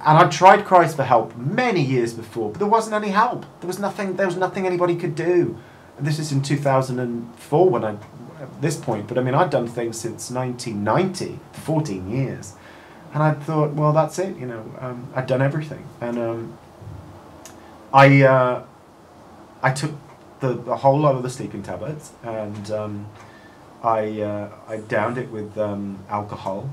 And I tried cries for help many years before, but there wasn't any help. There was nothing anybody could do. And this is in 2004 when at this point, but I mean, I'd done things since 1990, for 14 years. And I thought, well, that's it, you know, I'd done everything. And I took the whole lot of the sleeping tablets, and I downed it with alcohol,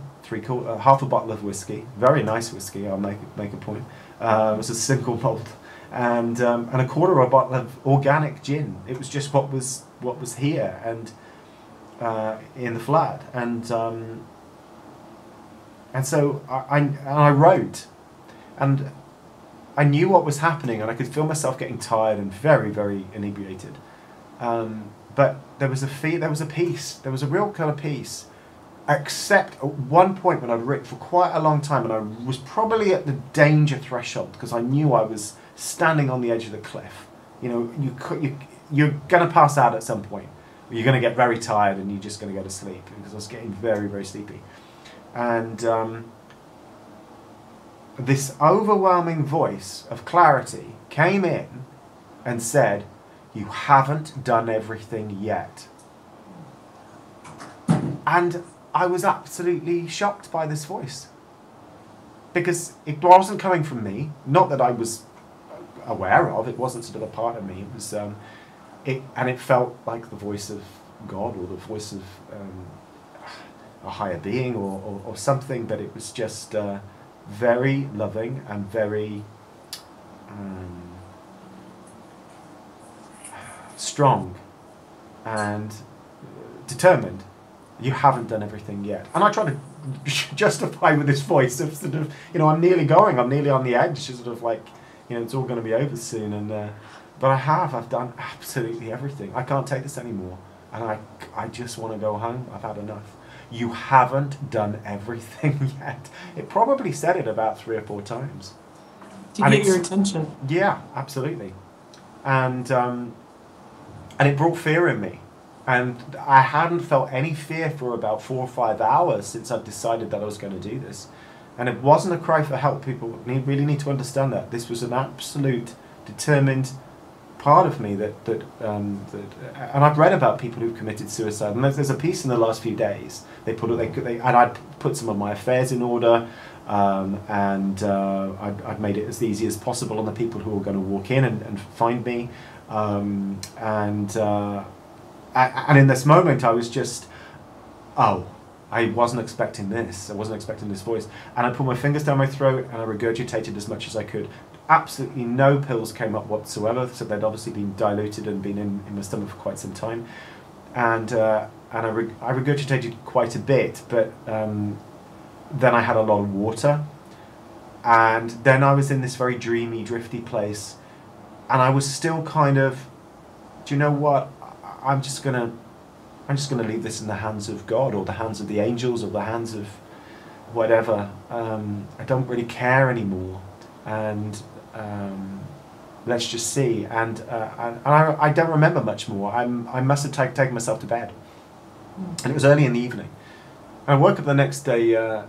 half a bottle of whiskey, very nice whiskey, I'll make a point. It was a single malt, and a quarter of a bottle of organic gin. It was just what was here and in the flat, and so I wrote, and I knew what was happening, and I could feel myself getting tired and very, very inebriated. But there was a peace. There was a real kind of peace. Except at one point when I'd written for quite a long time, and I was probably at the danger threshold because I knew I was standing on the edge of the cliff. You know, you're going to pass out at some point. You're going to get very tired, and you're just going to go to sleep, because I was getting very, very sleepy. And this overwhelming voice of clarity came in and said, "You haven't done everything yet." And I was absolutely shocked by this voice, because it wasn't coming from me, not that I was aware of, it wasn't sort of a part of me, it was and it felt like the voice of God, or the voice of a higher being, or something, but it was just very loving and very strong and determined. You haven't done everything yet. And I try to justify with this voice of sort of, you know, I'm nearly on the edge, sort of like, you know, it's all going to be over soon. And but I've done absolutely everything. I can't take this anymore, and I just want to go home. I've had enough. You haven't done everything yet. It probably said it about 3 or 4 times. To get your attention. Yeah, absolutely. And it brought fear in me. And I hadn't felt any fear for about 4 or 5 hours since I'd decided that I was going to do this. And it wasn't a cry for help. People really need to understand that. This was an absolute determined part of me that and I've read about people who've committed suicide, and there's a piece in the last few days and I'd put some of my affairs in order, and I'd made it as easy as possible on the people who were going to walk in and find me, and in this moment I was just, oh, I wasn't expecting this. I wasn't expecting this voice. And I put my fingers down my throat and I regurgitated as much as I could. Absolutely no pills came up whatsoever, so they'd obviously been diluted and been in my stomach for quite some time. And I regurgitated quite a bit, but then I had a lot of water. And then I was in this very dreamy, drifty place. And I was still kind of, do you know what? I'm just gonna leave this in the hands of God, or the hands of the angels, or the hands of whatever. I don't really care anymore, and let's just see. And I don't remember much more. I must have taken myself to bed, and it was early in the evening. I woke up the next day,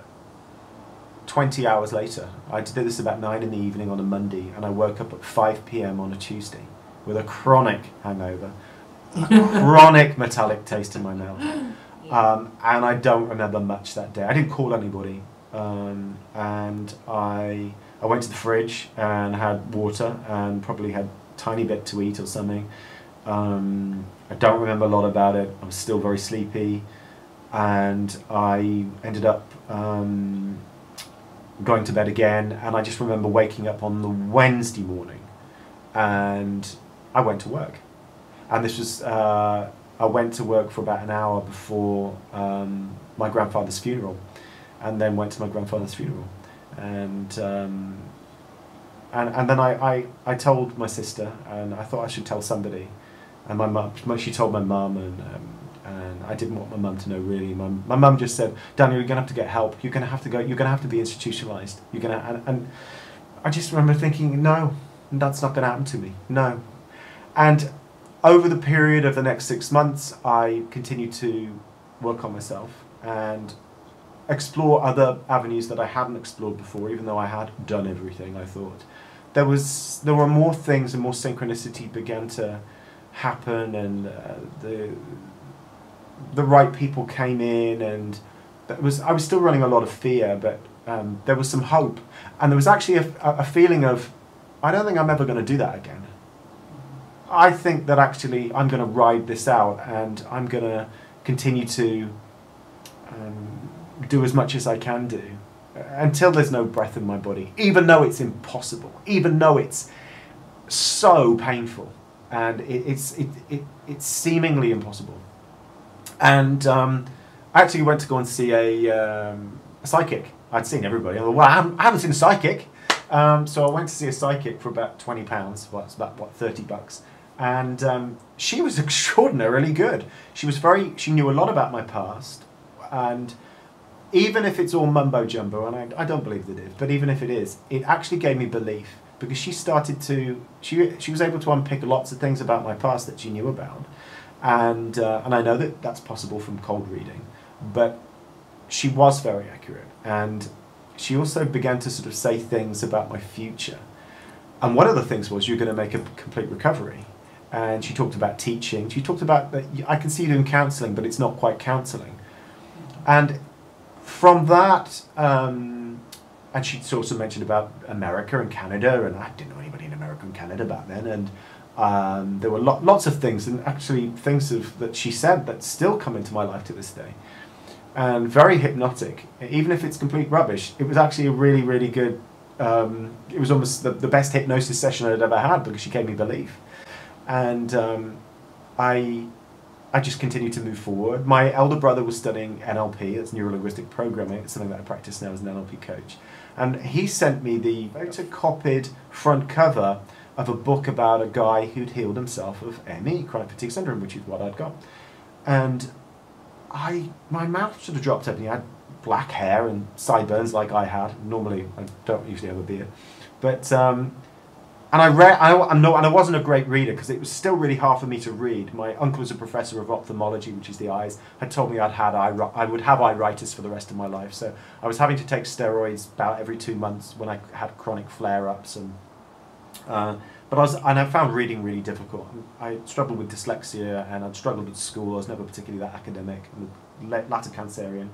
20 hours later. I did this about 9 in the evening on a Monday, and I woke up at 5 p.m. on a Tuesday with a chronic hangover. A chronic metallic taste in my mouth, and I don't remember much that day. I didn't call anybody, and I went to the fridge and had water and probably had a tiny bit to eat or something. I don't remember a lot about it. I was still very sleepy, and I ended up going to bed again, and I just remember waking up on the Wednesday morning, and I went to work. And this was, I went to work for about an hour before my grandfather's funeral, and then went to my grandfather's funeral. And then I told my sister, and I thought I should tell somebody. And my mum, she told my mum, and I didn't want my mum to know really. My mum just said, "Daniel, you're going to have to get help. You're going to have to go. You're going to have to be institutionalized. You're going to." And I just remember thinking, no, that's not going to happen to me. No. And over the period of the next 6 months, I continued to work on myself, and explore other avenues that I hadn't explored before, even though I had done everything, I thought. There were more things and more synchronicity began to happen, and the right people came in, and I was still running a lot of fear, but there was some hope, and there was actually a feeling of, I don't think I'm ever going to do that again. I think that actually I'm going to ride this out, and I'm going to continue to do as much as I can do until there's no breath in my body, even though it's impossible, even though it's so painful, and it's seemingly impossible. And I actually went to go and see a psychic. I'd seen everybody. I thought, well, I haven't seen a psychic. So I went to see a psychic for about £20. Well, it's about, what, $30. And she was extraordinarily good. She knew a lot about my past. And even if it's all mumbo jumbo, and I don't believe that it is, but even if it is, it actually gave me belief, because she was able to unpick lots of things about my past that she knew about. And I know that that's possible from cold reading, but she was very accurate. And she also began to sort of say things about my future. And one of the things was, you're going to make a complete recovery. And she talked about teaching. She talked about that I can see you doing counselling, but it's not quite counselling. And from that, and she also mentioned about America and Canada, and I didn't know anybody in America and Canada back then. And there were lots of things, and actually things that she said that still come into my life to this day. And very hypnotic. Even if it's complete rubbish, it was actually a really, really good, it was almost the best hypnosis session I'd ever had, because she gave me belief. And I just continued to move forward. My elder brother was studying NLP, that's Neuro-Linguistic Programming. It's something that I practice now as an NLP coach. And he sent me the photocopied front cover of a book about a guy who'd healed himself of ME, chronic fatigue syndrome, which is what I'd got. And my mouth sort of dropped open. He had black hair and sideburns like I had. Normally, I don't usually have a beard. But, and I wasn't a great reader, because it was still really hard for me to read. My uncle was a professor of ophthalmology, which is the eyes, had told me I would have iritis for the rest of my life. So I was having to take steroids about every 2 months when I had chronic flare-ups. But I found reading really difficult. I struggled with dyslexia, and I'd struggled at school. I was never particularly that academic. I'm a latter Cancerian,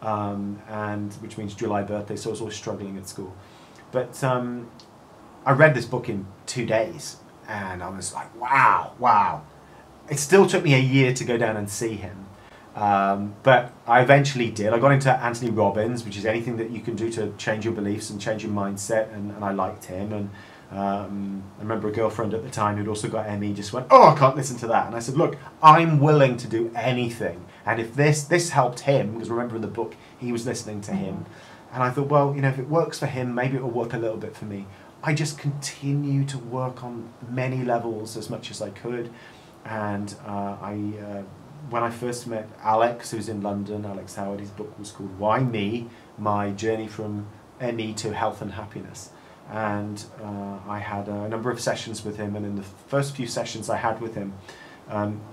and which means July birthday, so I was always struggling at school. But I read this book in 2 days, and I was like, wow. It still took me a year to go down and see him. But I eventually did. I got into Anthony Robbins, which is anything that you can do to change your beliefs and change your mindset, and I liked him. And I remember a girlfriend at the time who'd also got ME just went, oh, I can't listen to that. And I said, look, I'm willing to do anything. And if this helped him, because remember in the book, he was listening to him. And I thought, well, if it works for him, maybe it will work a little bit for me. I just continued to work on many levels as much as I could. And when I first met Alex, who's in London, Alex Hallowed, his book was called Why Me? My Journey from ME to Health and Happiness. And I had a number of sessions with him, and in the first few sessions I had with him,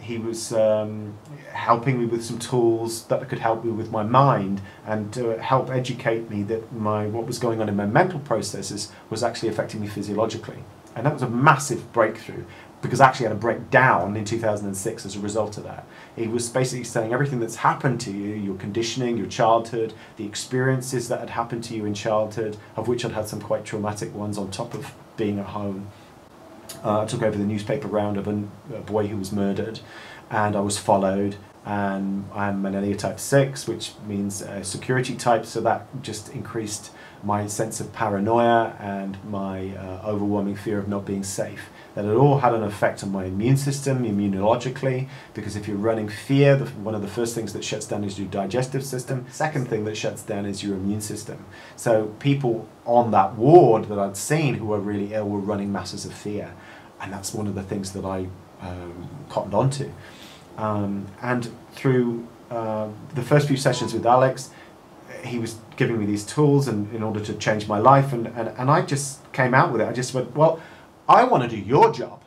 he was helping me with some tools that could help me with my mind, and to help educate me that what was going on in my mental processes was actually affecting me physiologically. And that was a massive breakthrough, because I actually had a breakdown in 2006 as a result of that. He was basically saying everything that's happened to you, your conditioning, your childhood, the experiences that had happened to you in childhood, of which I'd had some quite traumatic ones on top of being at home. I took over the newspaper round of a boy who was murdered, and I was followed, and I'm an Enneagram type 6, which means security type, so that just increased my sense of paranoia and my overwhelming fear of not being safe. That it all had an effect on my immune system, immunologically, because if you're running fear, one of the first things that shuts down is your digestive system. Second thing that shuts down is your immune system. So people on that ward that I'd seen who were really ill were running masses of fear. And that's one of the things that I cottoned onto. And through the first few sessions with Alex, he was giving me these tools in order to change my life, and I just came out with it. I just went, well, I want to do your job.